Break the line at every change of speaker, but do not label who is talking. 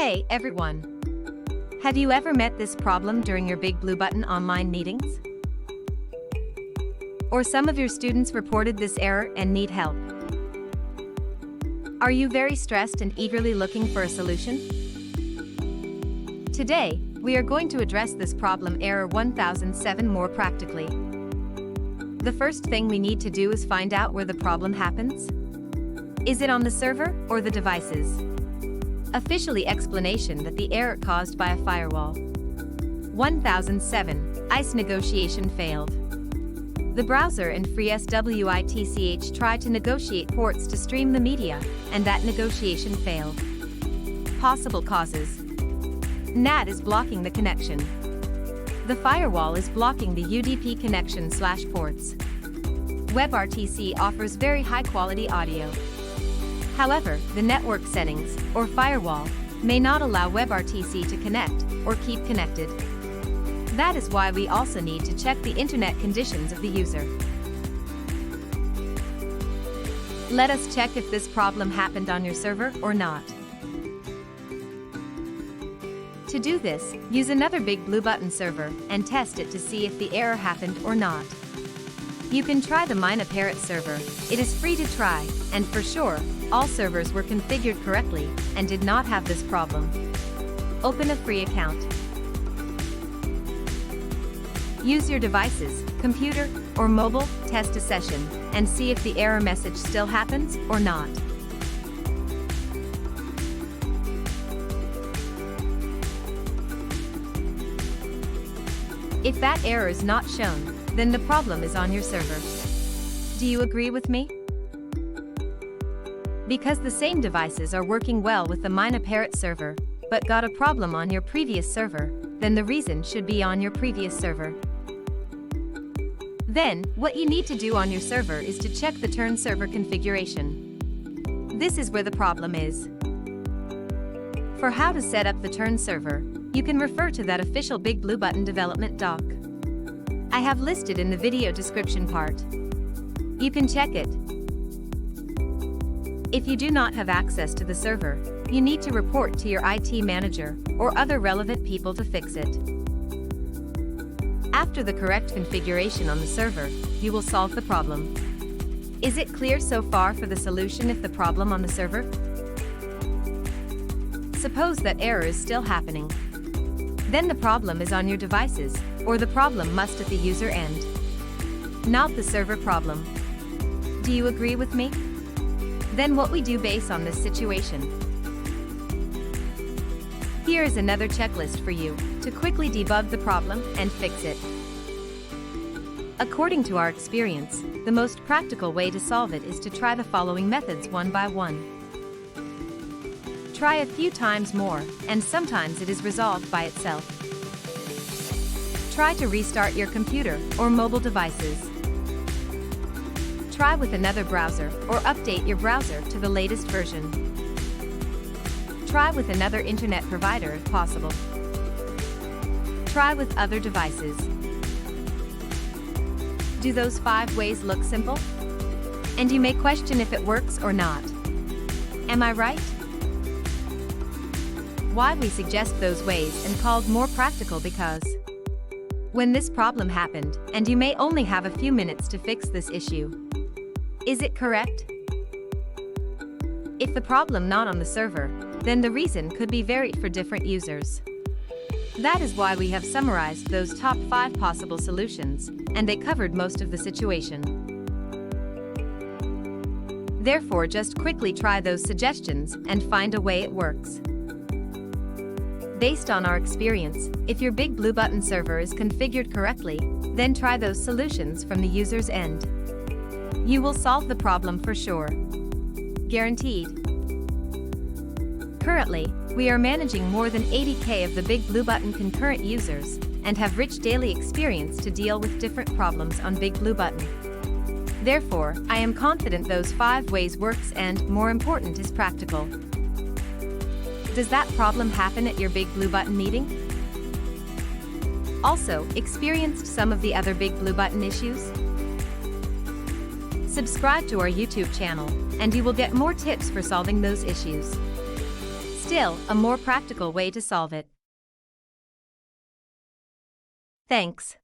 Hey everyone! Have you ever met this problem during your Big Blue Button online meetings? Or some of your students reported this error and need help? Are you very stressed and eagerly looking for a solution? Today, we are going to address this problem error 1007 more practically. The first thing we need to do is find out where the problem happens. Is it on the server or the devices? Officially explanation that the error caused by a firewall. 1007, ICE negotiation failed. The browser and FreeSWITCH tried to negotiate ports to stream the media, and that negotiation failed. Possible causes. NAT is blocking the connection. The firewall is blocking the UDP connection/ports. WebRTC offers very high-quality audio. However, the network settings, or firewall, may not allow WebRTC to connect, or keep connected. That is why we also need to check the internet conditions of the user. Let us check if this problem happened on your server or not. To do this, use another Big Blue Button server and test it to see if the error happened or not. You can try the MynaParrot server. It is free to try, and for sure, all servers were configured correctly and did not have this problem. Open a free account. Use your devices, computer, or mobile, test a session, and see if the error message still happens or not. If that error is not shown, then the problem is on your server. Do you agree with me? Because the same devices are working well with the MynaParrot server, but got a problem on your previous server, then the reason should be on your previous server. Then, what you need to do on your server is to check the turn server configuration. This is where the problem is. For how to set up the turn server, you can refer to that official Big Blue Button development doc. I have listed in the video description part. You can check it. If you do not have access to the server, you need to report to your IT manager or other relevant people to fix it. After the correct configuration on the server, you will solve the problem. Is it clear so far for the solution if the problem on the server? Suppose that error is still happening. Then the problem is on your devices, or the problem must at the user end. Not the server problem. Do you agree with me? Then what we do based on this situation? Here is another checklist for you to quickly debug the problem and fix it. According to our experience, the most practical way to solve it is to try the following methods one by one. Try a few times more, and sometimes it is resolved by itself. Try to restart your computer or mobile devices. Try with another browser or update your browser to the latest version. Try with another internet provider if possible. Try with other devices. Do those 5 ways look simple? And you may question if it works or not. Am I right? Why we suggest those ways and called more practical because when this problem happened, and you may only have a few minutes to fix this issue. Is it correct? If the problem not on the server, then the reason could be varied for different users. That is why we have summarized those top 5 possible solutions, and they covered most of the situation. Therefore, just quickly try those suggestions and find a way it works. Based on our experience, if your Big Blue Button server is configured correctly, then try those solutions from the user's end. You will solve the problem for sure. Guaranteed. Currently, we are managing more than 80K of the Big Blue Button concurrent users and have rich daily experience to deal with different problems on Big Blue Button. Therefore, I am confident those 5 ways works and, more important, is practical. Does that problem happen at your Big Blue Button meeting? Also, experienced some of the other Big Blue Button issues? Subscribe to our YouTube channel, and you will get more tips for solving those issues. still a more practical way to solve it. Thanks.